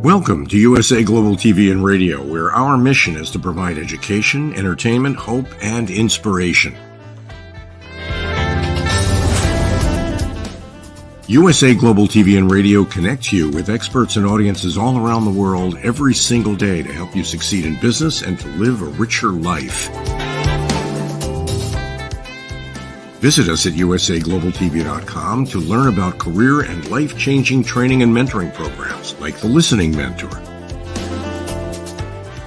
Welcome to USA Global TV and Radio, where our mission is to provide education, entertainment, hope, and inspiration. USA Global TV and Radio connects you with experts and audiences all around the world every single day to help you succeed in business and to live a richer life. Visit us at usaglobaltv.com to learn about career and life-changing training and mentoring programs like the Listening Mentor.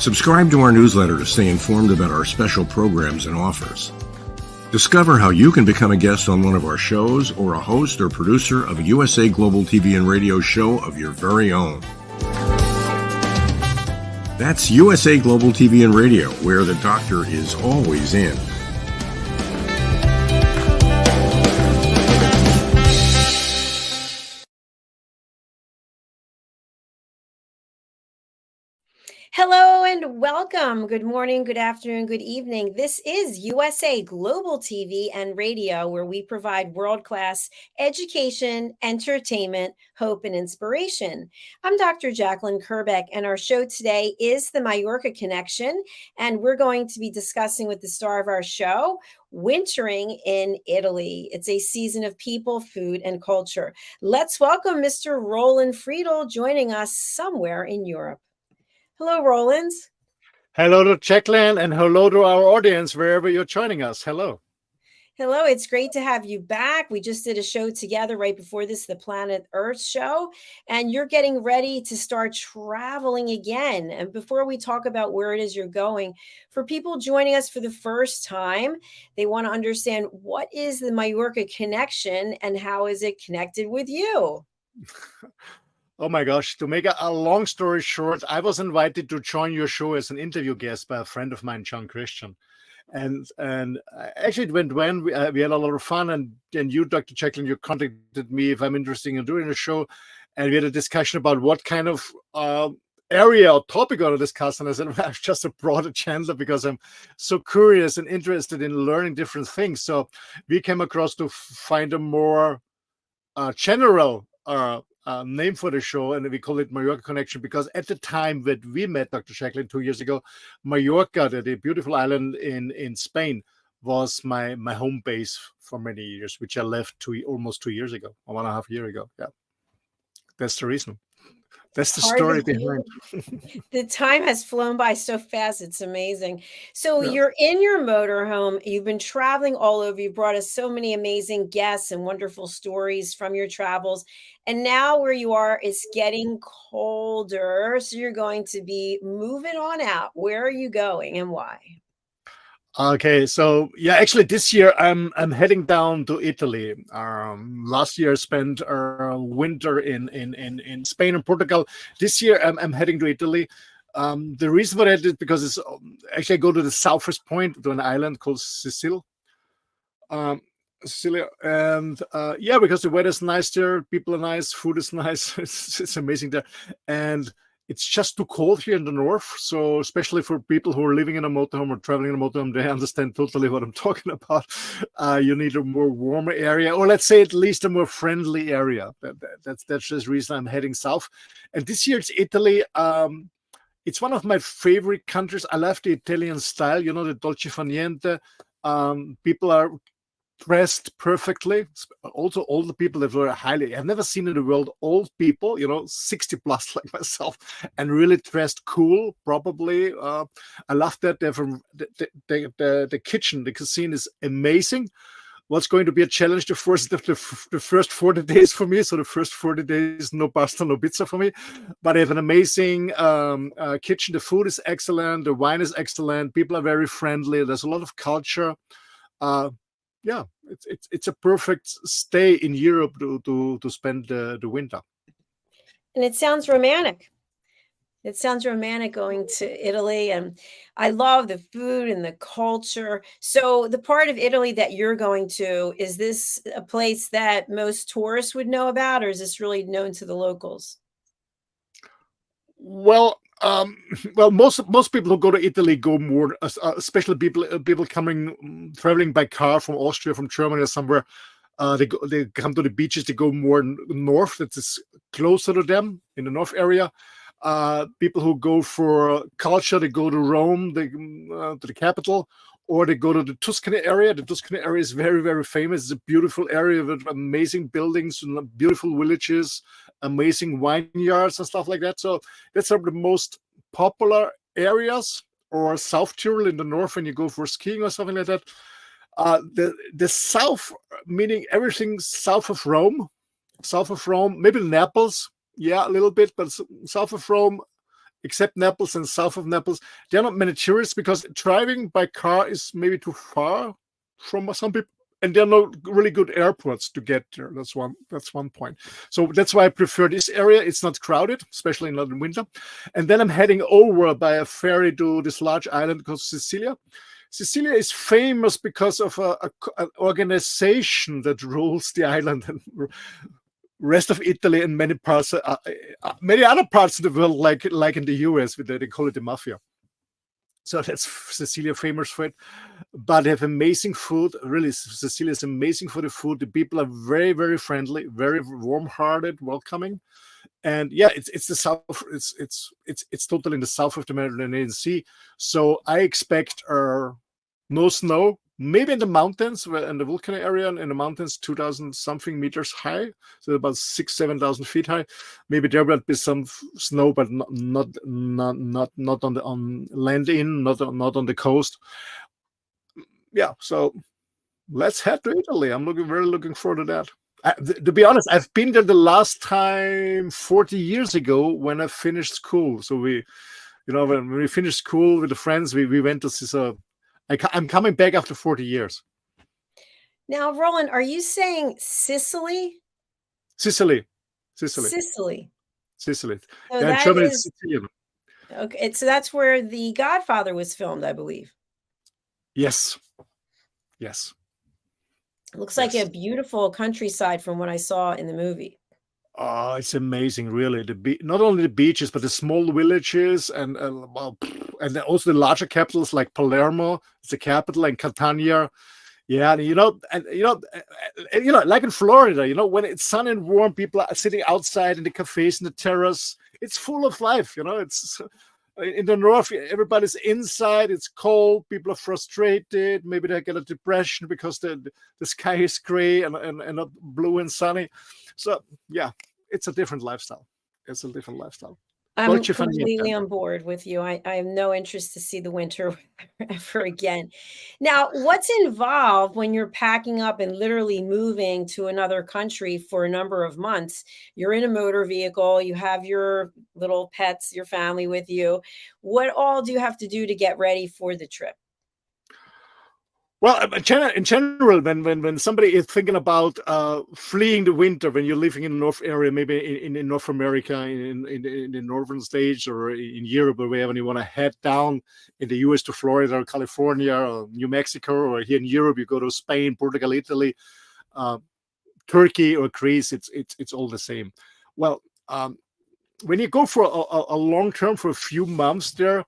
Subscribe to our newsletter to stay informed about our special programs and offers. Discover how you can become a guest on one of our shows or a host or producer of a USA Global TV and Radio show of your very own. That's USA Global TV and Radio, where the doctor is always in. Hello and welcome. Good morning, good afternoon, good evening. This is USA Global TV and Radio, where we provide world-class education, entertainment, hope, and inspiration. I'm Dr. Jacalyn Kerbeck, and our show today is the Mallorca Connection, and we're going to be discussing with the star of our show, wintering in Italy. It's a season of people, food, and culture. Let's welcome Mr. Roland.friedl joining us somewhere in Europe. Hello, Roland. Hello to Jacalyn, and hello to our audience, wherever you're joining us. Hello. Hello, it's great to have you back. We just did a show together right before this, the Planet Earth show, and you're getting ready to start traveling again. And before we talk about where it is you're going, for people joining us for the first time, they want to understand what is the Mallorca Connection and how is it connected with you? Oh my gosh, to make a long story short, I was invited to join your show as an interview guest by a friend of mine, John Christian. And actually it went well. We had a lot of fun. And you, Dr. Jacalyn, you contacted me if I'm interested in doing a show. And we had a discussion about what kind of area or topic I want to discuss. And I said, well, I've just brought a Chandler because I'm so curious and interested in learning different things. So we came across to find a more general name for the show, and we call it Mallorca Connection because at the time that we met Dr. Jacalyn 2 years ago, Mallorca, the beautiful island in Spain, was my home base for many years, which I left almost 2 years ago, 1.5 years ago. Yeah, that's the reason. That's the story behind. The time has flown by so fast. It's amazing. So You're in your motorhome. You've been traveling all over. You brought us so many amazing guests and wonderful stories from your travels. And now where you are, it's getting colder. So you're going to be moving on out. Where are you going and why? Okay, so yeah, actually this year I'm heading down to Italy. Last year I spent winter in Spain and Portugal. This year I'm heading to Italy. The reason for that is because it's actually I go to the southwest point to an island called Sicilia, and yeah, because the weather is nice there, people are nice, food is nice. It's amazing there, and it's just too cold here in the north. So especially for people who are living in a motorhome or traveling in a motorhome, they understand totally what I'm talking about. You need a more warmer area, or let's say at least a more friendly area. That's the reason I'm heading south. And this year it's Italy. It's one of my favorite countries. I love the Italian style, you know, the dolce far niente. People are dressed perfectly. Also, all the people that were I've never seen in the world old people, you know, 60 plus like myself, and really dressed cool, probably. I love that. The kitchen, the cuisine is amazing. What's going to be a challenge the first 40 days for me? So the first 40 days, no pasta, no pizza for me. But I have an amazing kitchen. The food is excellent. The wine is excellent. People are very friendly. There's a lot of culture. Yeah, it's a perfect stay in Europe to spend the winter. And it sounds romantic. It sounds romantic going to Italy, and I love the food and the culture. So the part of Italy that you're going to, is this a place that most tourists would know about, or is this really known to the locals? Well, most people who go to Italy go more, especially people traveling by car from Austria, from Germany, or somewhere. They come to the beaches. They go more north. That is closer to them in the north area. People who go for culture, they go to Rome, to the capital, or they go to the Tuscany area. The Tuscany area is very, very famous. It's a beautiful area with amazing buildings and beautiful villages, amazing vineyards and stuff like that. So that's some of the most popular areas. Or South Tyrol in the north when you go for skiing or something like that. The south, meaning everything south of Rome, maybe Naples, yeah, a little bit, but south of Rome, except Naples and south of Naples, there are not many tourists because driving by car is maybe too far from some people, and there are no really good airports to get there. That's one point. So that's why I prefer this area. It's not crowded, especially not in winter. And then I'm heading over by a ferry to this large island called Sicilia. Sicilia is famous because of an organization that rules the island and rest of Italy and many other parts of the world, like in the US, they call it the mafia. So that's Sicilia famous for it. But they have amazing food. Really, Sicilia is amazing for the food. The people are very, very friendly, very warm-hearted, welcoming. And yeah, it's the south. It's totally in the south of the Mediterranean Sea. So I expect no snow. Maybe in the mountains, in the volcano area, in the mountains, 2,000 something meters high, so about 6,000-7,000 feet high. Maybe there will be some snow, but not on land not on the coast. Yeah, so let's head to Italy. I'm very looking forward to that. To be honest, I've been there the last time 40 years ago when I finished school. So when we finished school with the friends, we went to see. I'm coming back after 40 years. Now, Roland, are you saying Sicily? Sicily. Sicily. So yeah, Germany is Sicilian. Okay, so that's where The Godfather was filmed, I believe. Yes. It looks like a beautiful countryside from what I saw in the movie. Oh, it's amazing, really. Not only the beaches, but the small villages and also the larger capitals like Palermo, it's the capital, and Catania. Yeah, like in Florida, when it's sunny and warm, people are sitting outside in the cafes and the terrace. It's full of life, It's in the north, everybody's inside. It's cold. People are frustrated. Maybe they get a depression because the sky is gray and not blue and sunny. So yeah, it's a different lifestyle. I'm completely on board with you. I have no interest to see the winter ever again. Now, what's involved when you're packing up and literally moving to another country for a number of months? You're in a motor vehicle, you have your little pets, your family with you. What all do you have to do to get ready for the trip? Well, in general, when somebody is thinking about fleeing the winter, when you're living in the North area, maybe in North America, in the northern states, or in Europe, or wherever you want to head down in the US to Florida or California or New Mexico, or here in Europe, you go to Spain, Portugal, Italy, Turkey, or Greece. It's all the same. Well, when you go for a long term, for a few months there,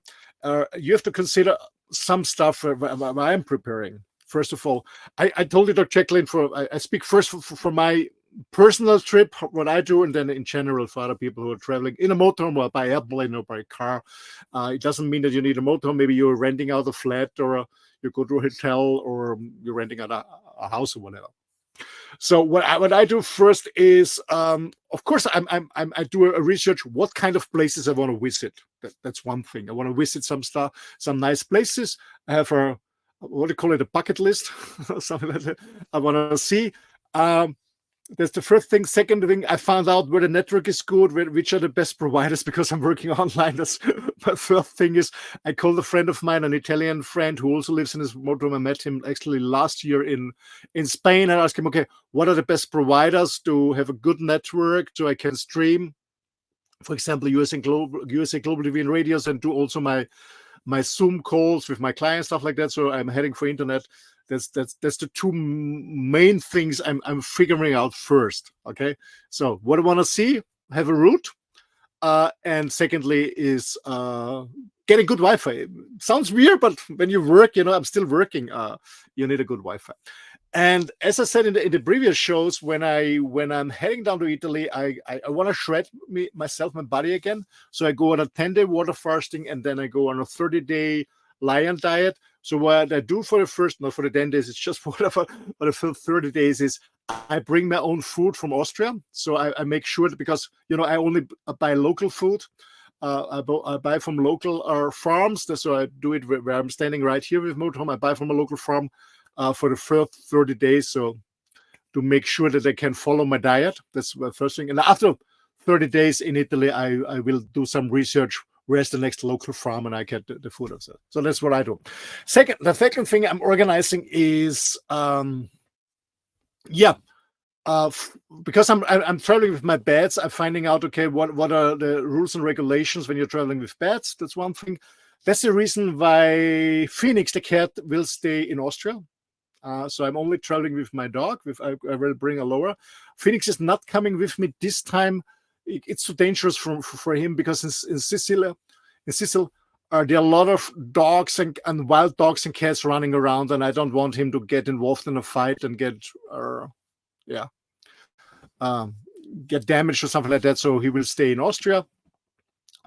you have to consider some stuff I'm preparing. First of all, I told you, Dr. Jacalyn, I speak first for my personal trip, what I do, and then in general for other people who are traveling in a motorhome or by airplane or by car. It doesn't mean that you need a motorhome. Maybe you're renting out a flat, or you go to a hotel, or you're renting out a house or whatever. So what I do first is, of course, I do a research what kind of places I want to visit. That's one thing. I want to visit some nice places. I have what do you call it, a bucket list, something like that. I want to see. That's the first thing. Second thing, I found out where the network is good, which are the best providers, because I'm working online. That's my first thing. Is I called a friend of mine, an Italian friend who also lives in his motorhome. I met him actually last year in Spain. I asked him, okay, what are the best providers to have a good network so I can stream, for example, USA Global TV and radios, and do also my Zoom calls with my clients, stuff like that. So I'm heading for internet. That's the two main things I'm figuring out first. Okay, so what I want to see, have a route, and secondly is getting good Wi-Fi. Sounds weird, but when you work, I'm still working. You need a good Wi-Fi. And as I said in the previous shows, when I'm heading down to Italy, I want to shred my body again. So I go on a 10-day water fasting, and then I go on a 30-day lion diet. So what I do for the first, not for the 10 days, it's just whatever, but the first 30 days is I bring my own food from Austria. So I make sure that, because I only buy local food. I buy from local farms. So I do it where I'm standing right here with motorhome. I buy from a local farm for the first 30 days. So to make sure that I can follow my diet. That's the first thing. And after 30 days in Italy, I will do some research. Where's the next local farm, and I get the food of that. So that's what I do. The second thing I'm organizing is, because I'm traveling with my pets, I'm finding out, okay, what are the rules and regulations when you're traveling with pets. That's one thing. That's the reason why Phoenix, the cat, will stay in Austria. So I'm only traveling with my dog. I will bring Allora. Phoenix is not coming with me this time. It's too dangerous for him, because in Sicily, there are a lot of dogs and wild dogs and cats running around, and I don't want him to get involved in a fight and get damaged or something like that. So he will stay in Austria.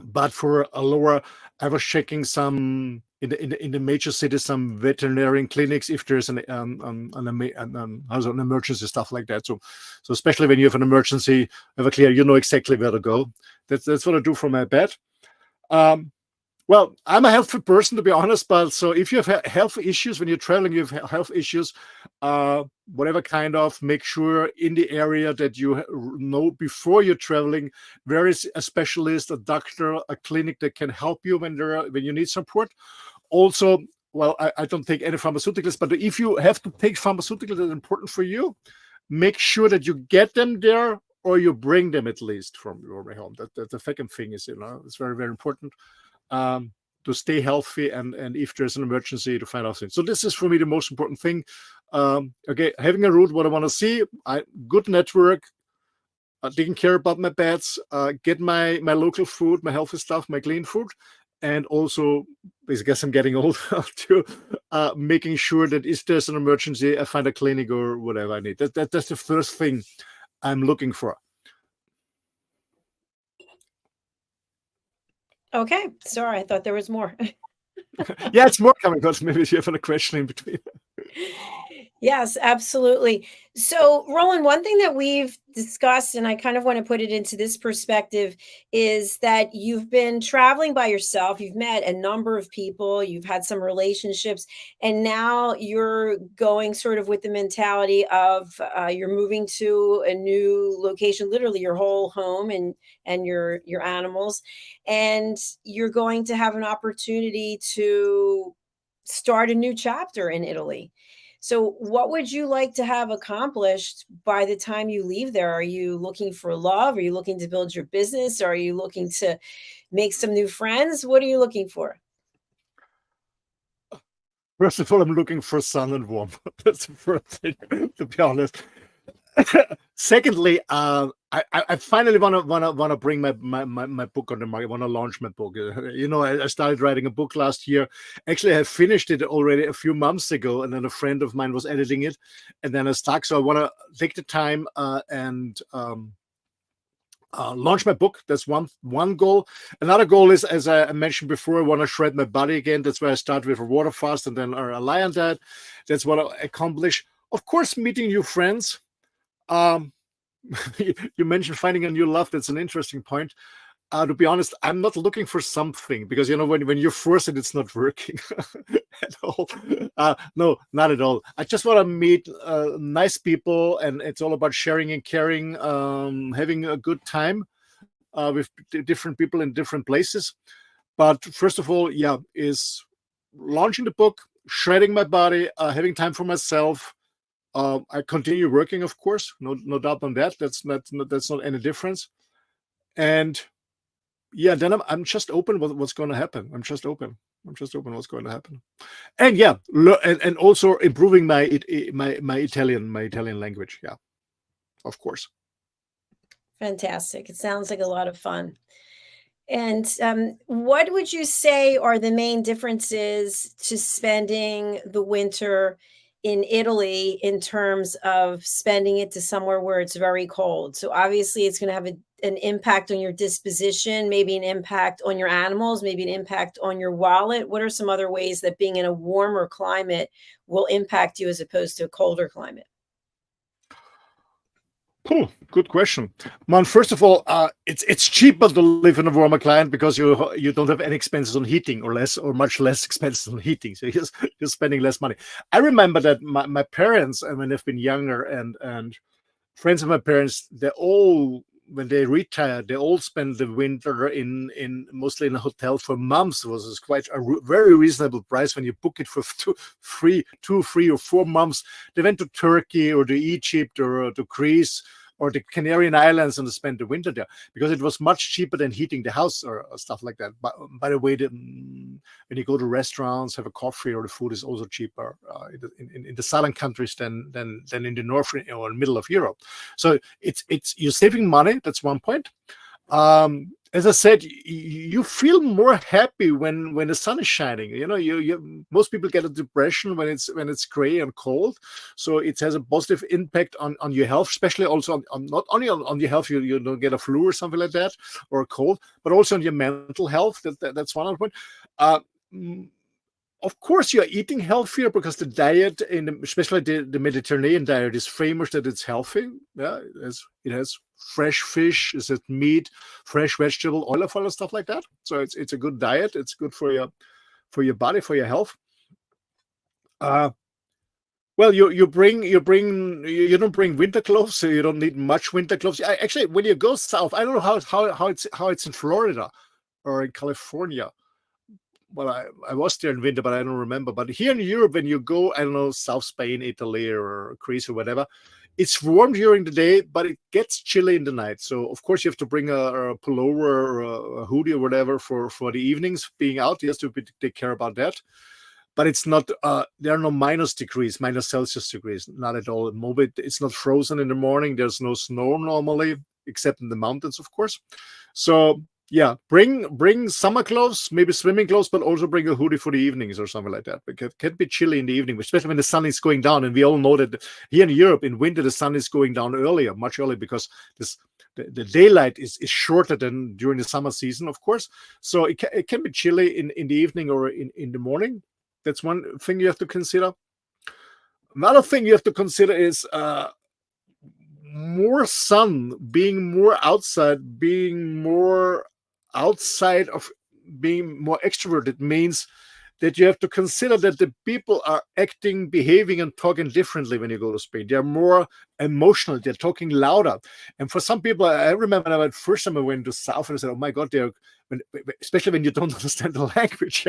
But for Allora, I was checking some in the major cities, some veterinarian clinics, if there's an emergency, stuff like that. So especially when you have an emergency, have a clear, you know exactly where to go. That's what I do for my pet. Well, I'm a healthy person, to be honest, but so if you have health issues when you're traveling, you have health issues, whatever kind of, make sure in the area that you know before you're traveling, there is a specialist, a doctor, a clinic that can help you when you need support. Also, well, I don't take any pharmaceuticals, but if you have to take pharmaceuticals that are important for you, make sure that you get them there, or you bring them at least from your home. That the second thing is, it's very, very important. To stay healthy, and if there's an emergency, to find out things. So this is for me the most important thing. Okay, having a route, what I want to see, good network, taking care about my pets, get my local food, my healthy stuff, my clean food, and also, I guess I'm getting old too, making sure that if there's an emergency, I find a clinic or whatever I need. That's the first thing I'm looking for. Okay, sorry, I thought there was more. Yeah, it's more coming, but maybe you have a question in between. Yes, absolutely. So, Roland, one thing that we've discussed, and I kind of want to put it into this perspective, is that you've been traveling by yourself. You've met a number of people, you've had some relationships, and now you're going sort of with the mentality of you're moving to a new location, literally your whole home and your animals, and you're going to have an opportunity to start a new chapter in Italy. So, what would you like to have accomplished by the time you leave there? Are you looking for love? Are you looking to build your business? Are you looking to make some new friends? What are you looking for? First of all, I'm looking for sun and warmth. That's the first thing, to be honest. Secondly, I finally wanna bring my book on the market. Want to launch my book. I started writing a book last year. Actually, I finished it already a few months ago, and then a friend of mine was editing it, and then I stuck. So I want to take the time and launch my book. That's one goal. Another goal is, as I mentioned before, I want to shred my body again. That's why I start with a water fast and then a lion diet. That's what I accomplish. Of course, meeting new friends. You mentioned finding a new love. That's an interesting point. To be honest, I'm not looking for something, because when you force it, it's not working at all. No, not at all. I just want to meet nice people, and it's all about sharing and caring, having a good time with different people in different places. But first of all, is launching the book, shredding my body, having time for myself. I continue working, of course, no doubt on that. That's not any difference. And then I'm just open what's going to happen. I'm just open what's going to happen. And and also improving my Italian language. Yeah, of course. Fantastic. It sounds like a lot of fun. And what would you say are the main differences to spending the winter in Italy in terms of spending it to somewhere where it's very cold. So obviously it's going to have an impact on your disposition, maybe an impact on your animals, maybe an impact on your wallet. What are some other ways that being in a warmer climate will impact you as opposed to a colder climate? Good question, man. First of all, it's cheaper to live in a warmer climate because you don't have any expenses on heating or much less expenses on heating. So you're spending less money. I remember that my parents, and when they've been younger, and friends of my parents, when they retired, they all spent the winter in mostly in a hotel for months. It was quite a very reasonable price when you book it for 2, 3 or 4 months. They went to Turkey or to Egypt or to Greece or the Canarian Islands and spent the winter there because it was much cheaper than heating the house or stuff like that. But by the way, when you go to restaurants, have a coffee, or the food is also cheaper in the southern countries than in the north or middle of Europe. So it's you're saving money. That's one point. As I said, you feel more happy when the sun is shining. You know, most people get a depression when it's gray and cold. So it has a positive impact on your health, especially also on not only on your health, you don't get a flu or something like that or a cold, but also on your mental health. That's one other point. Of course, you're eating healthier because the diet, especially the Mediterranean diet, is famous that it's healthy. Yeah, it has fresh fish, is it meat, fresh vegetable, olive oil, and stuff like that. So it's a good diet. It's good for your body, for your health. Well, you don't bring winter clothes, so you don't need much winter clothes. Actually, when you go south, I don't know how it's in Florida or in California. Well, I was there in winter, but I don't remember. But here in Europe, when you go, I don't know, South Spain, Italy, or Greece, or whatever, it's warm during the day, but it gets chilly in the night. So, of course, you have to bring a pullover or a hoodie or whatever for the evenings being out. You have to take care about that. But it's not, there are no minus Celsius degrees, not at all. It's not frozen in the morning. There's no snow normally, except in the mountains, of course. So, yeah, bring summer clothes, maybe swimming clothes, but also bring a hoodie for the evenings or something like that. Because it can be chilly in the evening, especially when the sun is going down. And we all know that here in Europe, in winter, the sun is going down earlier, much earlier, because the daylight is shorter than during the summer season, of course. So it can be chilly in the evening or in the morning. That's one thing you have to consider. Another thing you have to consider is more sun, being more outside, being more extroverted means that you have to consider that the people are acting, behaving, and talking differently when you go to Spain. They're more emotional. They're talking louder. And for some people, I remember the first time I went to South and I said, oh my God, especially when you don't understand the language,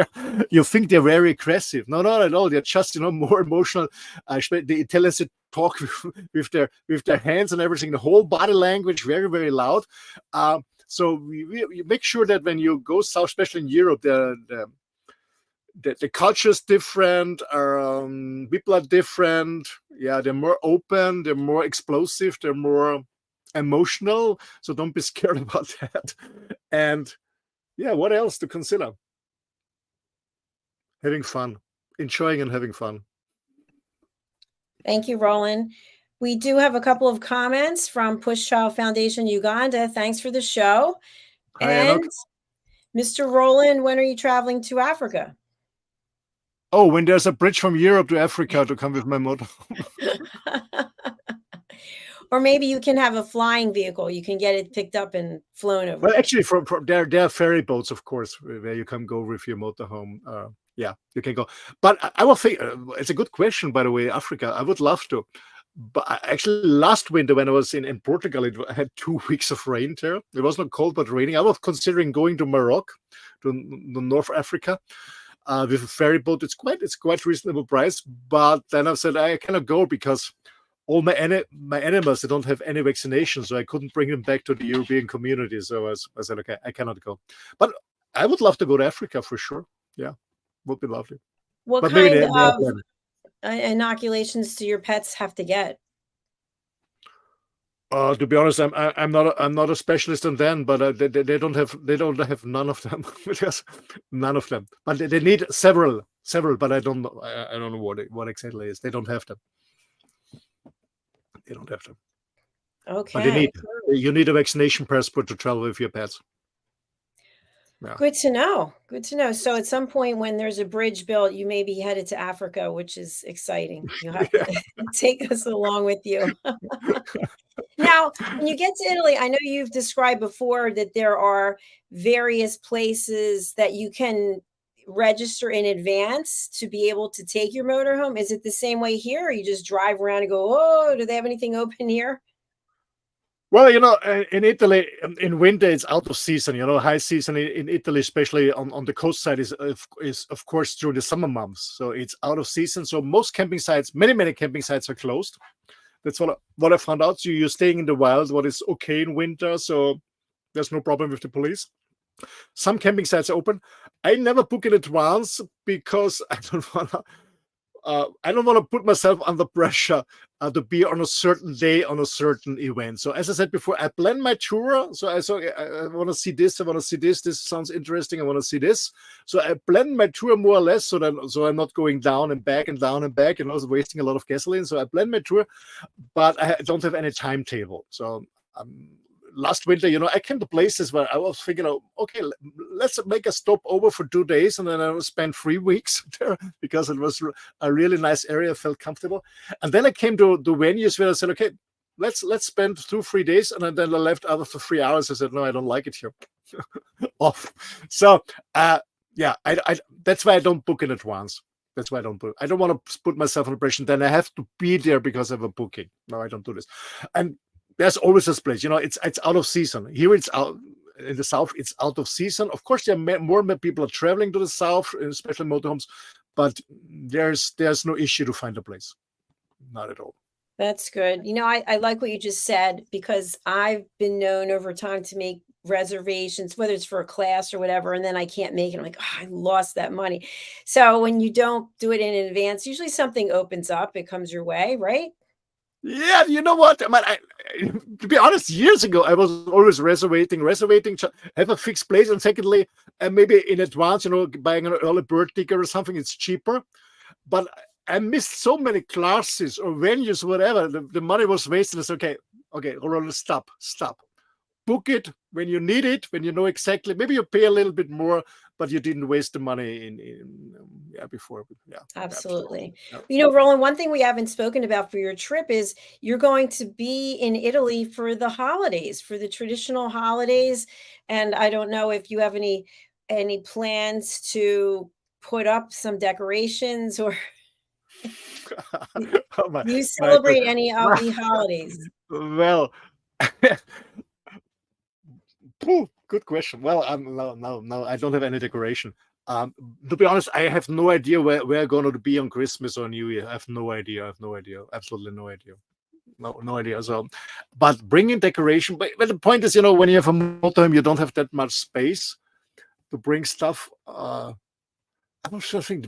you think they're very aggressive. No, not at all. They're just, more emotional. The Italians talk with their hands and everything, the whole body language, very, very loud. So you make sure that when you go south, especially in Europe, the culture is different. People are different. Yeah, they're more open. They're more explosive. They're more emotional. So don't be scared about that. And yeah, what else to consider? Having fun, enjoying and having fun. Thank you, Roland. We do have a couple of comments from Push Child Foundation Uganda. Thanks for the show. Hi, and Anok. Mr. Roland, when are you traveling to Africa? Oh, when there's a bridge from Europe to Africa to come with my motor. Or maybe you can have a flying vehicle. You can get it picked up and flown over. Well, actually, from there are ferry boats, of course, where you can go with your motorhome. Yeah, you can go. But I will think it's a good question, by the way, Africa. I would love to. But actually, last winter when I was in Portugal, I had 2 weeks of rain there. It was not cold, but raining. I was considering going to Morocco, to North Africa, with a ferry boat. It's quite reasonable price. But then I said I cannot go because all my animals, they don't have any vaccination, so I couldn't bring them back to the European community. So I said, okay, I cannot go. But I would love to go to Africa for sure. Yeah, would be lovely. What But kind of inoculations do your pets have to get? To be honest, I'm not a specialist on them, but they don't have none of them. Because none of them. But they need several. several, but I don't know. I don't know what exactly it is. They don't have them. They don't have them. But Okay. you need a vaccination passport to travel with your pets. Yeah. Good to know. Good to know. So at some point when there's a bridge built, you may be headed to Africa, which is exciting. You'll have Yeah. to take us along with you. Now, when you get to Italy, I know you've described before that there are various places that you can register in advance to be able to take your motorhome. Is it the same way here, or you just drive around and go, oh, do they have anything open here? Well, in Italy, in winter, it's out of season. High season in Italy, especially on the coast side, is of course during the summer months. So it's out of season. So most camping sites, many camping sites are closed. That's what I found out. So you're staying in the wild, what is okay in winter. So there's no problem with the police. Some camping sites are open. I never book in advance because I don't want to put myself under pressure to be on a certain day on a certain event. So as I said before, I plan my tour. So I want to see this. I want to see this. This sounds interesting. I want to see this. So I plan my tour more or less so I'm not going down and back and down and back and also wasting a lot of gasoline. So I plan my tour, but I don't have any timetable. So last winter, I came to places where I was thinking, okay, let's make a stop over for 2 days, and then I will spend 3 weeks there because it was a really nice area. I felt comfortable, and then I came to the venues where I said, okay, let's spend 2-3 days, and then I left after 3 hours. I said, no, I don't like it here. Off. So yeah, I that's why I don't book in advance. That's why I don't book. I don't want to put myself under pressure. Then I have to be there because I have a booking. No, I don't do this. And there's always this place, it's out of season. Here it's out in the south, it's out of season. Of course, there are more and more people are traveling to the south, especially motorhomes, but there's no issue to find a place. Not at all. That's good. I like what you just said, because I've been known over time to make reservations, whether it's for a class or whatever, and then I can't make it. I'm like, oh, I lost that money. So when you don't do it in advance, usually something opens up, it comes your way, right? Yeah, you know what? To be honest, years ago, I was always reserving, have a fixed place, and secondly, maybe in advance, buying an early bird ticket or something, it's cheaper. But I missed so many classes or venues, whatever. The money was wasted. It's okay, Roland, stop. Book it when you need it, when you know exactly. Maybe you pay a little bit more, but you didn't waste the money before. Yeah, Absolutely. yeah. Roland, one thing we haven't spoken about for your trip is you're going to be in Italy for the holidays, for the traditional holidays. And I don't know if you have any plans to put up some decorations, or Oh, you celebrate any of the holidays? Well, good question. Well, no, I don't have any decoration. To be honest, I have no idea where we're going to be on Christmas or New Year. I have no idea. Absolutely no idea. No idea. So, but bringing decoration. But the point is, when you have a motorhome, you don't have that much space to bring stuff. I'm not sure. I think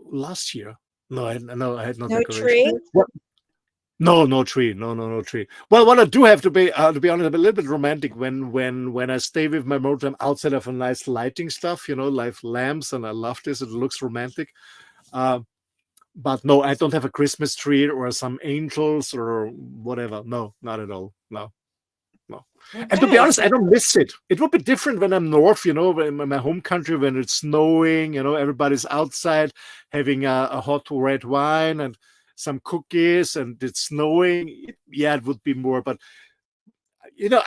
last year. No, I had no decoration. Tree? No tree. No tree. Well, what I do have to be honest, I'm a little bit romantic when I stay with my motorhome outside of a nice lighting stuff, like lamps, and I love this. It looks romantic. But no, I don't have a Christmas tree or some angels or whatever. No, not at all. No. Okay. And to be honest, I don't miss it. It would be different when I'm north, in my home country, when it's snowing, everybody's outside having a hot red wine and some cookies, and it's snowing. Yeah, it would be more. But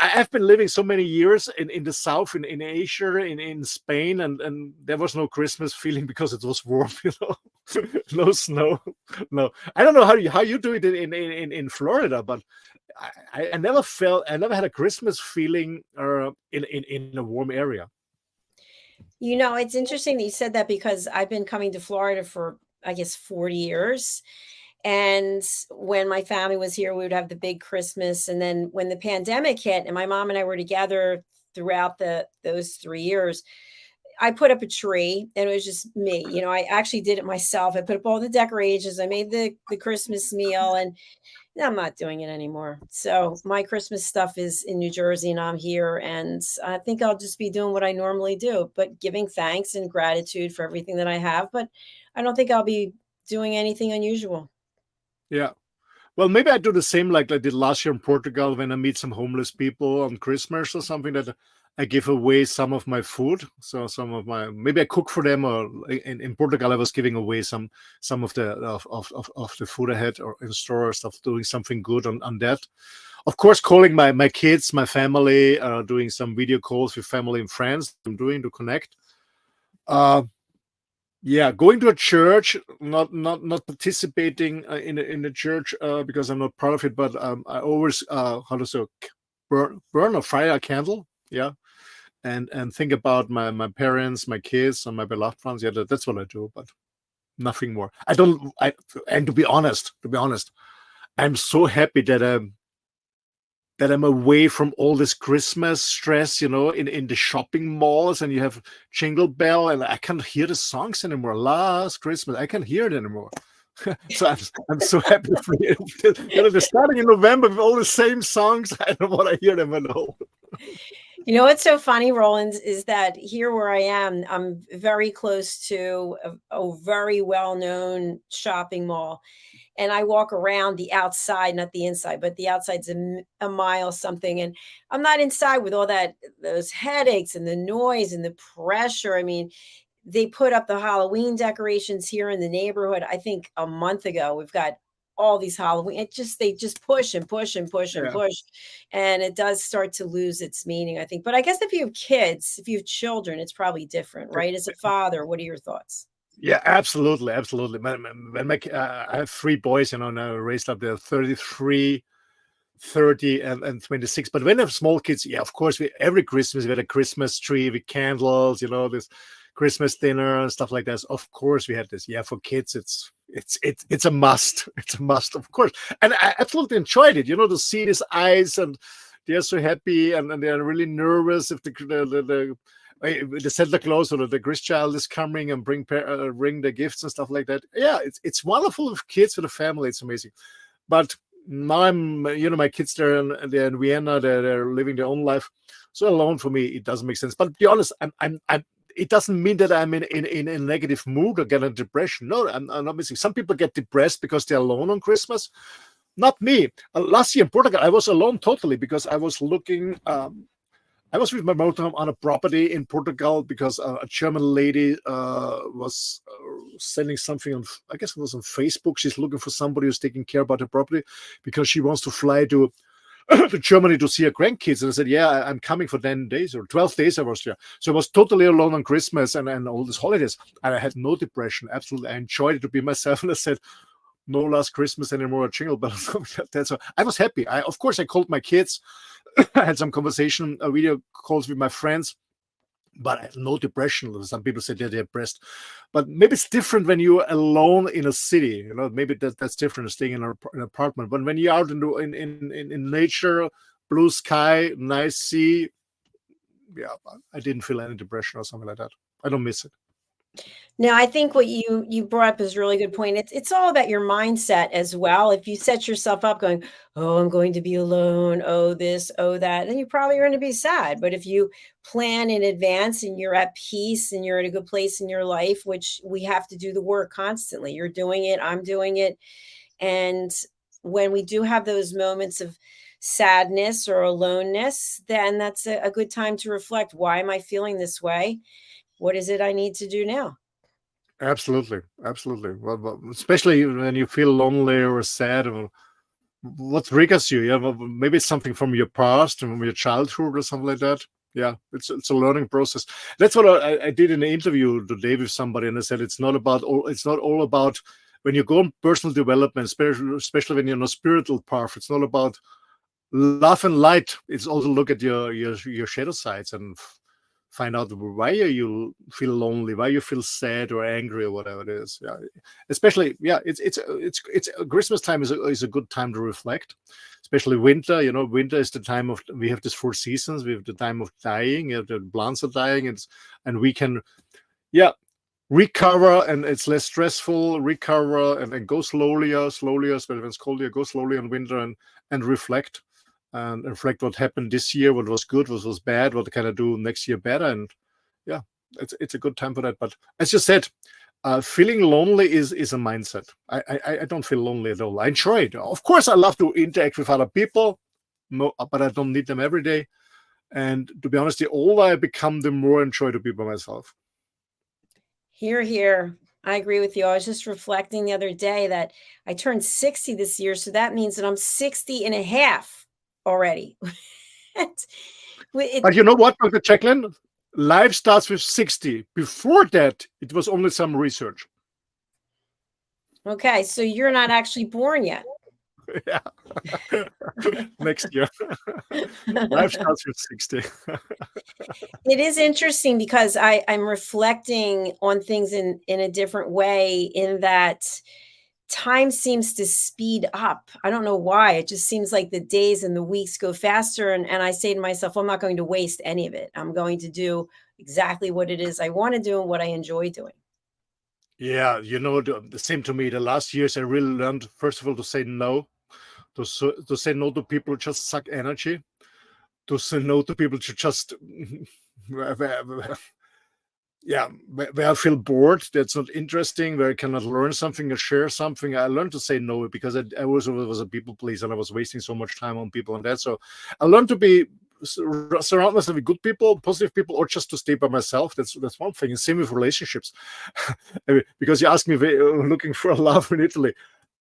I've been living so many years in the south, in Asia, in Spain, and there was no Christmas feeling because it was warm. No snow. No, I don't know how you do it in Florida, but I never had a Christmas feeling in a warm area. It's interesting that you said that, because I've been coming to Florida for, I guess, 40 years. And when my family was here, we would have the big Christmas. And then when the pandemic hit and my mom and I were together throughout those 3 years, I put up a tree, and it was just me. I actually did it myself. I put up all the decorations. I made the Christmas meal, and I'm not doing it anymore. So my Christmas stuff is in New Jersey, and I'm here, and I think I'll just be doing what I normally do, but giving thanks and gratitude for everything that I have. But I don't think I'll be doing anything unusual. Yeah. Well, maybe I do the same like I did last year in Portugal when I meet some homeless people on Christmas or something, that I give away some of my food. So maybe I cook for them, or in Portugal I was giving away some of the food I had or in store or stuff, doing something good on that. Of course, calling my kids, my family, doing some video calls with family and friends. I'm doing to connect. Yeah, going to a church, not participating in the church because I'm not part of it, but I always how to say, burn or fire a candle, yeah, and think about my parents, my kids, and my beloved ones. Yeah, that's what I do, but nothing more. And to be honest, I'm so happy that I'm away from all this Christmas stress, in the shopping malls, and you have Jingle Bell, and I can't hear the songs anymore. Last Christmas, I can't hear it anymore. So I'm so happy for you. They're starting in November with all the same songs. I don't want to hear them at all. What's so funny, Roland, is that here where I am, I'm very close to a very well-known shopping mall. And I walk around the outside, not the inside, but the outside's a mile something. And I'm not inside with all those headaches and the noise and the pressure. I mean, they put up the Halloween decorations here in the neighborhood. I think a month ago, we've got all these Halloween. They just push and push and push and push. And it does start to lose its meaning, I think. But I guess if you have kids, if you have children, it's probably different, right? As a father, what are your thoughts? Yeah, absolutely. I have 3 boys, now raised up. They're 33, 30, and 26. But when I have small kids, yeah, of course, every Christmas we had a Christmas tree with candles, this Christmas dinner and stuff like that. Of course, we had this. Yeah, for kids, it's a must. It's a must, of course. And I absolutely enjoyed it. To see these eyes, and they're so happy, and they're really nervous if the Santa Claus or the Christ child is coming and bring the gifts and stuff like that. Yeah, it's wonderful with kids, with a family. It's amazing. But now I'm, my kids, they're in Vienna. They're living their own life. So alone for me, it doesn't make sense. But to be honest, it doesn't mean that I'm in a negative mood or get a depression. No, I'm not missing. Some people get depressed because they're alone on Christmas. Not me. Last year in Portugal, I was alone totally because I was looking. I was with my motorhome on a property in Portugal because a German lady was sending something on, I guess it was on Facebook. She's looking for somebody who's taking care about her property because she wants to fly to Germany to see her grandkids. And I said, yeah, I'm coming for 10 days or 12 days I was there. So I was totally alone on Christmas and all these holidays. And I had no depression. Absolutely. I enjoyed it to be myself. And I said, no last Christmas anymore at Jingle Bell. So I was happy. Of course, I called my kids. I had some conversation, video calls with my friends, but I had no depression. Some people say they're depressed, but maybe it's different when you're alone in a city. Maybe that's different than staying in an apartment. But when you're out in nature, blue sky, nice sea, yeah, I didn't feel any depression or something like that. I don't miss it. Now, I think what you brought up is a really good point. It's all about your mindset as well. If you set yourself up going, oh, I'm going to be alone, oh this, oh that, then you probably are going to be sad. But if you plan in advance and you're at peace and you're in a good place in your life, which we have to do the work constantly. You're doing it, I'm doing it. And when we do have those moments of sadness or aloneness, then that's a good time to reflect. Why am I feeling this way? What is it I need to do now? Absolutely. Well, especially when you feel lonely or sad, or what triggers you? Yeah, well, maybe it's something from your past, from your childhood, or something like that. Yeah, it's a learning process. That's what I did in an interview today with somebody, and I said it's not all about when you go on personal development, especially when you're on a spiritual path. It's not about love and light. It's also look at your shadow sides and find out why you feel lonely, why you feel sad or angry or whatever it is. Yeah, especially, yeah, it's Christmas time is a good time to reflect, especially winter. Winter is the time of, we have these 4 seasons. We have the time of dying. The plants are dying, and we can, recover, and it's less stressful. Recover and go slowly, especially when it's colder. Go slowly in winter and reflect. And reflect what happened this year, what was good, what was bad, what can I do next year better. And yeah, it's a good time for that. But as you said, feeling lonely is a mindset. I don't feel lonely at all. I enjoy it. Of course, I love to interact with other people, but I don't need them every day. And to be honest, the older I become, the more I enjoy to be by myself. Hear, hear. I agree with you. I was just reflecting the other day that I turned 60 this year. So that means that I'm 60 and a half already. But you know what, Dr. Jacalyn? Life starts with 60. Before that, it was only some research. Okay, so you're not actually born yet. Yeah. Next year. Life starts with 60. It is interesting because I'm reflecting on things in a different way, in that time seems to speed up. I don't know why. It just seems like the days and the weeks go faster. And I say to myself, I'm not going to waste any of it. I'm going to do exactly what it is I want to do and what I enjoy doing. Yeah, the same to me. The last years, I really learned, first of all, to say no. To say no to people who just suck energy. To say no to people who just, where I feel bored, that's not interesting, where I cannot learn something or share something. I learned to say no because I was a people pleaser and I was wasting so much time on people and that. So I learned to surround myself with good people, positive people, or just to stay by myself. That's one thing. And same with relationships. Because you asked me, looking for a love in Italy.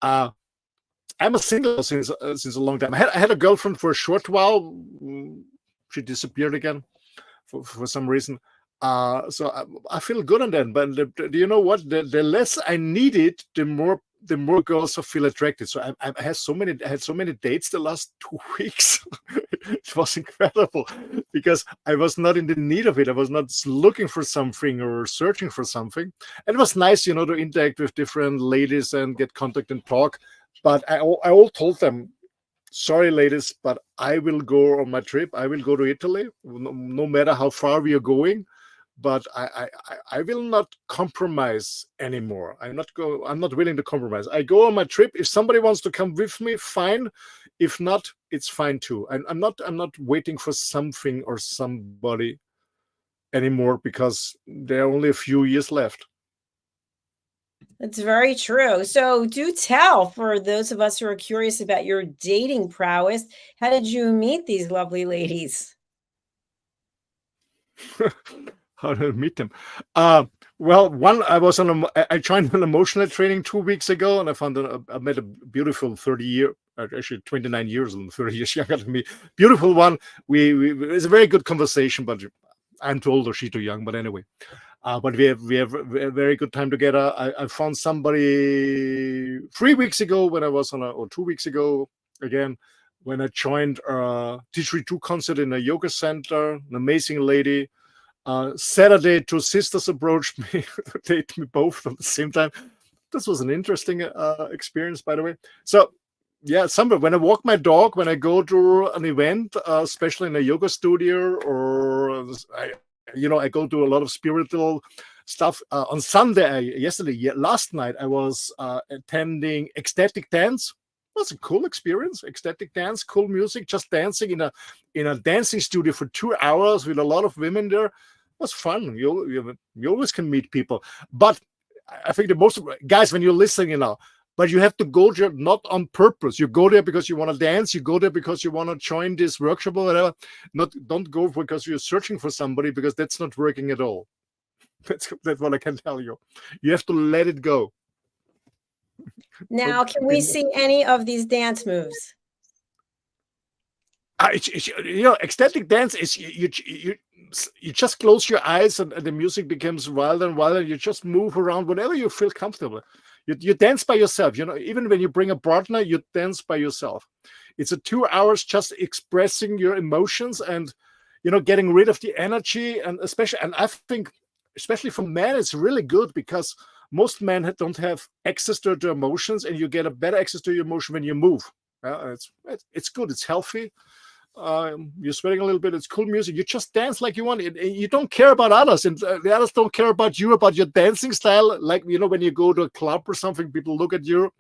I'm a single since a long time. I had a girlfriend for a short while. She disappeared again for some reason. So I feel good on that. But do you know what? The less I need it, the more girls I feel attracted. So I had so many dates the last 2 weeks. It was incredible because I was not in the need of it. I was not looking for something or searching for something. And it was nice, to interact with different ladies and get contact and talk. But I all told them, sorry, ladies, but I will go on my trip. I will go to Italy, no matter how far we are going. But I will not compromise anymore. I'm not willing to compromise. I go on my trip. If somebody wants to come with me, fine. If not, it's fine too. I'm not waiting for something or somebody anymore because there are only a few years left. That's very true. So do tell, for those of us who are curious about your dating prowess, how did you meet these lovely ladies? How did I meet them? Well, one, I joined an emotional training 2 weeks ago, and I met a beautiful actually 29 years and 30 years younger than me. Beautiful one. It's a very good conversation, but I'm too old or she's too young. But anyway, but we have a very good time together. I found somebody 3 weeks ago or 2 weeks ago again, when I joined a didgeridoo concert in a yoga center. An amazing lady. Saturday, 2 sisters approached me to date me both at the same time. This was an interesting experience, by the way. So, yeah, when I walk my dog, when I go to an event, especially in a yoga studio, or I go to a lot of spiritual stuff. On Sunday, last night, I was attending ecstatic dance. It was a cool experience. Ecstatic dance, cool music, just dancing in a dancing studio for 2 hours with a lot of women there. It was fun. You always can meet people. But I think the most guys, when you're listening but you have to go there not on purpose. You go there because you want to dance. You go there because you want to join this workshop or whatever. Don't go because you're searching for somebody, because that's not working at all. That's what I can tell you. You have to let it go. Now, can we see any of these dance moves? Ecstatic dance is you just close your eyes and the music becomes wilder and wilder. You just move around whenever you feel comfortable. You dance by yourself. Even when you bring a partner, you dance by yourself. It's a 2 hours just expressing your emotions and getting rid of the energy. And I think especially for men, it's really good because most men don't have access to their emotions, and you get a better access to your emotion when you move. It's good. It's healthy. You're sweating a little bit. It's cool music. You just dance like you want. You don't care about others, and the others don't care about you, about your dancing style. Like, when you go to a club or something, people look at you,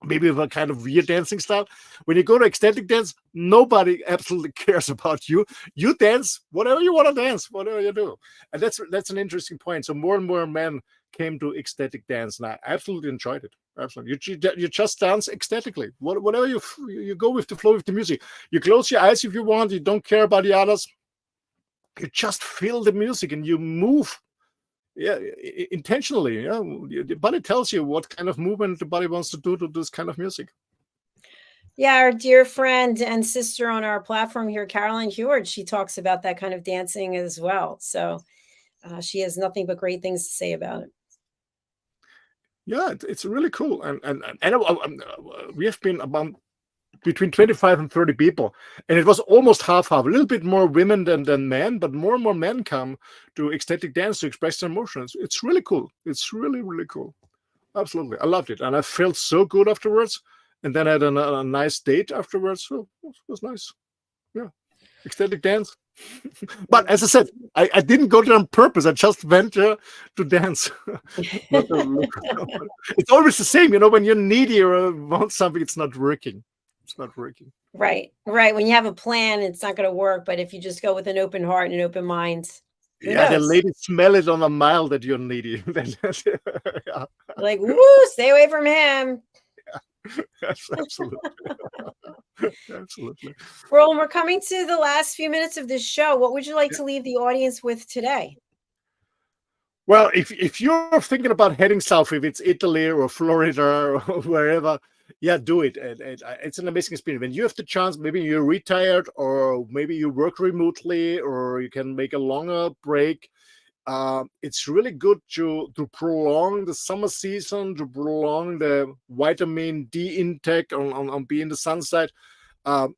maybe with a kind of weird dancing style. When you go to ecstatic dance, nobody absolutely cares about you. You dance whatever you want to dance, whatever you do. And that's an interesting point. So more and more men came to ecstatic dance, and I absolutely enjoyed it. Absolutely. You just dance ecstatically. Whatever you go with the flow of the music. You close your eyes if you want. You don't care about the others. You just feel the music and you move. Yeah, intentionally. Yeah, the body tells you what kind of movement the body wants to do to this kind of music. Yeah, our dear friend and sister on our platform here, Carolyn Heward, she talks about that kind of dancing as well. So she has nothing but great things to say about it. Yeah, it's really cool, and we have been about between 25 and 30 people, and it was almost half, a little bit more women than men, but more and more men come to ecstatic dance to express their emotions. It's really cool. It's really, really cool. Absolutely, I loved it, and I felt so good afterwards. And then I had a nice date afterwards, so it was nice. Yeah, ecstatic dance. But as I said, I didn't go there on purpose. I just went there to dance. It's always the same, when you're needy or want something, it's not working. It's not working. Right. When you have a plan, it's not going to work. But if you just go with an open heart and an open mind, yeah, the ladies smell it on a mile that you're needy. Yeah. Like, woo, stay away from him. Yes, absolutely. Absolutely. Roland, we're coming to the last few minutes of this show. What would you like to leave the audience with today? Well, if you're thinking about heading south, if it's Italy or Florida or wherever, yeah, do it. It's an amazing experience. When you have the chance, maybe you're retired or maybe you work remotely or you can make a longer break. It's really good to prolong the summer season, to prolong the vitamin D intake on being the sun side. I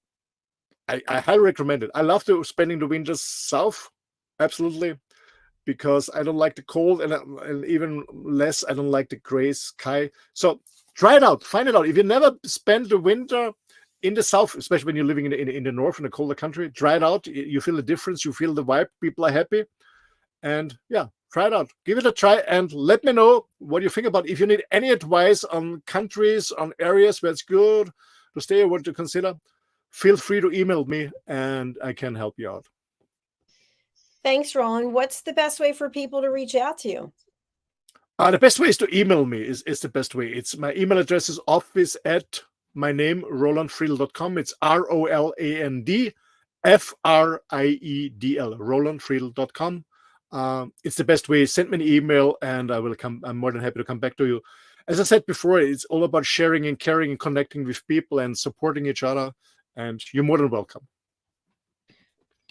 highly recommend it. I love spending the winters south, absolutely, because I don't like the cold, and even less, I don't like the gray sky. So try it out, find it out. If you never spent the winter in the south, especially when you're living in the north, in a colder country, try it out. You feel the difference. You feel the vibe. People are happy. And yeah, try it out. Give it a try and let me know what you think about it. If you need any advice on countries, on areas where it's good to stay or what to consider, feel free to email me and I can help you out. Thanks, Roland. What's the best way for people to reach out to you? The best way is to email me is the best way. It's my email address is office@myname roland.friedl.com. It's ROLANDFRIEDL, roland.friedl.com. It's the best way. Send me an email and I'm more than happy to come back to you. As I said before, it's all about sharing and caring and connecting with people and supporting each other. And you're more than welcome.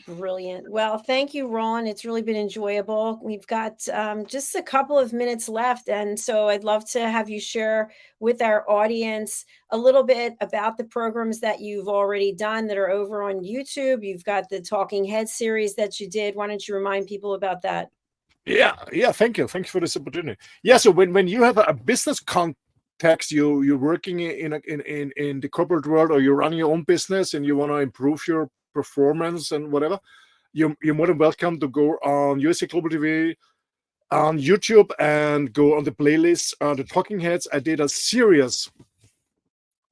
Brilliant. Well, thank you, Roland. It's really been enjoyable. We've got just a couple of minutes left. And so I'd love to have you share with our audience a little bit about the programs that you've already done that are over on YouTube. You've got the Talking Head series that you did. Why don't you remind people about that? Yeah. Thank you. Thanks for this opportunity. Yeah. So when you have a business context, you're working in the corporate world, or you're running your own business and you want to improve your performance and whatever, you're more than welcome to go on USA Global TV on YouTube and go on the playlist, the Talking Heads. I did a series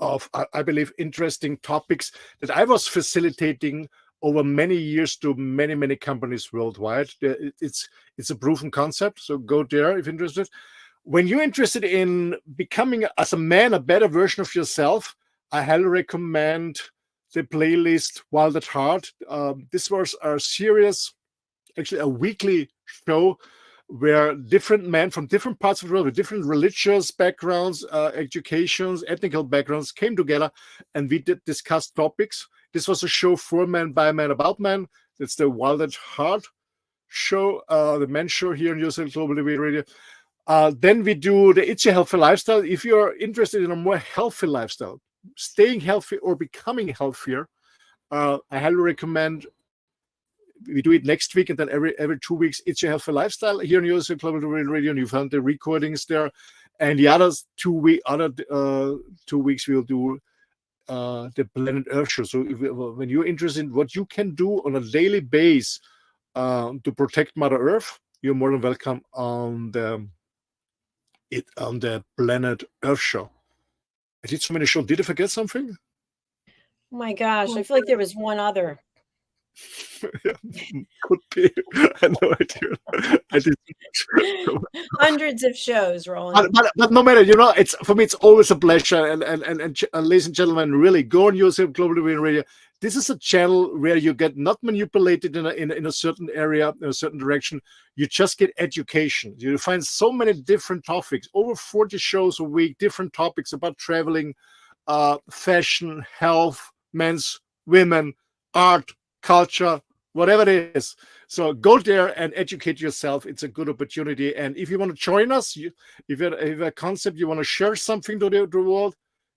of, I believe, interesting topics that I was facilitating over many years to many companies worldwide. It's a proven concept, so go there if interested. When you're interested in becoming, as a man, a better version of yourself, I highly recommend the playlist Wild at Heart. This was a series, actually a weekly show, where different men from different parts of the world with different religious backgrounds, educations, ethnical backgrounds came together and we did discuss topics. This was a show for men, by men, about men. It's the Wild at Heart show, the men's show here in USA Global TV Radio. Then we do the It's Your Healthy Lifestyle. If you're interested in a more healthy lifestyle, staying healthy or becoming healthier, I highly recommend we do it next week, and then every 2 weeks, It's Your Healthy Lifestyle here in USA Global Radio, and you found the recordings there. And the other 2 weeks we'll do the Planet Earth show. So when you're interested in what you can do on a daily basis to protect Mother Earth, you're more than welcome on the Planet Earth show. I did so many shows. Did I forget something? Oh my gosh, I feel like there was one other. Yeah, could be. I have no idea. I did. Hundreds of shows, Roland. But no matter, it's for me. It's always a pleasure. And ladies and gentlemen, really go on USA Global TV and Radio. This is a channel where you get not manipulated in a certain area, in a certain direction. You just get education. You find so many different topics, over 40 shows a week, different topics about traveling, fashion, health, men's, women, art, culture, whatever it is. So go there and educate yourself. It's a good opportunity. And if you want to join us, if you have a concept, you want to share something to the world,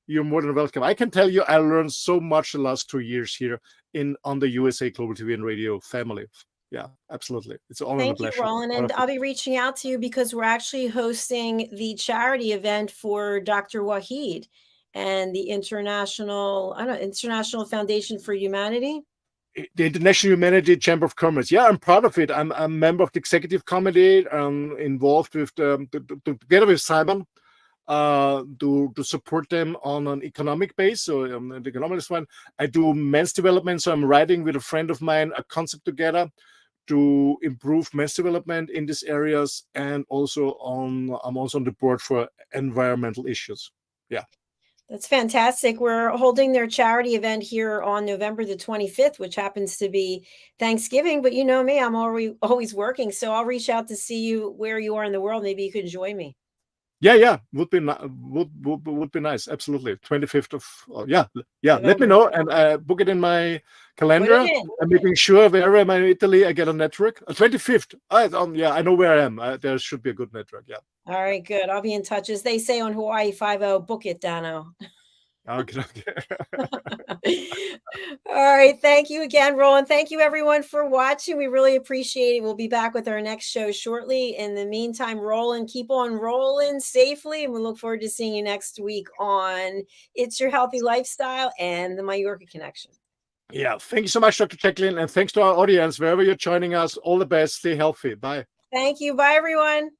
you're more than welcome. I can tell you, I learned so much the last 2 years here on the USA Global TV and Radio family. Yeah, absolutely. It's all a pleasure. Thank you, Roland. And I'll be reaching out to you because we're actually hosting the charity event for Dr. Wahid and the International Foundation for Humanity. The International Humanity Chamber of Commerce. Yeah, I'm proud of it. I'm a member of the executive committee, involved with together with Simon to support them on an economic base. So the economic one, I do men's development. So I'm writing with a friend of mine a concept together to improve men's development in these areas, and also I'm also on the board for environmental issues. Yeah. That's fantastic. We're holding their charity event here on November the 25th, which happens to be Thanksgiving. But you know me, I'm always working. So I'll reach out to see you where you are in the world. Maybe you could join me. Yeah, would be nice. Absolutely, 25th of November. Let me know and book it in my calendar. I'm making sure wherever I'm in Italy, I get a network. 25th. I know where I am. There should be a good network. Yeah. All right, good. I'll be in touch. As they say on Hawaii 5-0, book it, Dano. Okay. All right. Thank you again, Roland. Thank you, everyone, for watching. We really appreciate it. We'll be back with our next show shortly. In the meantime, Roland, keep on rolling safely. And we look forward to seeing you next week on It's Your Healthy Lifestyle and the Mallorca Connection. Yeah. Thank you so much, Dr. Jacalyn. And thanks to our audience, wherever you're joining us. All the best. Stay healthy. Bye. Thank you. Bye, everyone.